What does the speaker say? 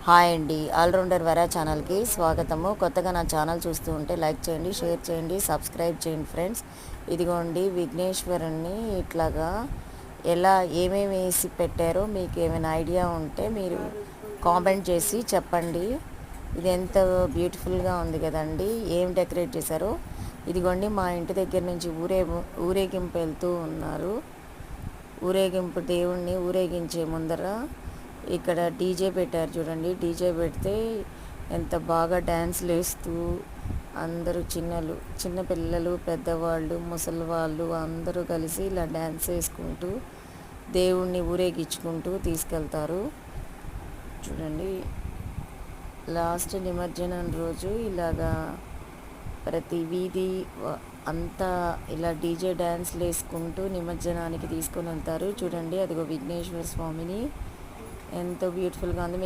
Hi అండి, allrounder వరా ఛానల్కి స్వాగతము. కొత్తగా నా ఛానల్ చూస్తూ ఉంటే లైక్ చేయండి, షేర్ చేయండి, సబ్స్క్రైబ్ చేయండి ఫ్రెండ్స్. ఇదిగోండి విఘ్నేశ్వరుణ్ణి ఇట్లాగా ఎలా ఏమేమి వేసి పెట్టారో మీకు ఏమైనా ఐడియా ఉంటే మీరు కామెంట్ చేసి చెప్పండి. ఇది ఎంత బ్యూటిఫుల్గా ఉంది కదండి, ఏం డెకరేట్ చేశారో. ఇదిగోండి మా ఇంటి దగ్గర నుంచి ఊరేగింపు వెళ్తూ ఉన్నారు. ఊరేగింపు దేవుణ్ణి ఊరేగించే ముందర ఇక్కడ డీజే పెట్టారు చూడండి. డీజే పెడితే ఎంత బాగా డ్యాన్స్లు వేస్తూ అందరూ చిన్న పిల్లలు, పెద్దవాళ్ళు, ముసలి వాళ్ళు అందరూ కలిసి ఇలా డ్యాన్స్ వేసుకుంటూ దేవుణ్ణి ఊరేగించుకుంటూ తీసుకెళ్తారు చూడండి. లాస్ట్ నిమజ్జనం రోజు ఇలాగా ప్రతి వీధి అంతా ఇలా డీజే డ్యాన్స్లు వేసుకుంటూ నిమజ్జనానికి తీసుకొని వెళ్తారు చూడండి. అదిగో విఘ్నేశ్వర స్వామిని ఎంతో బ్యూటిఫుల్గా ఉంది.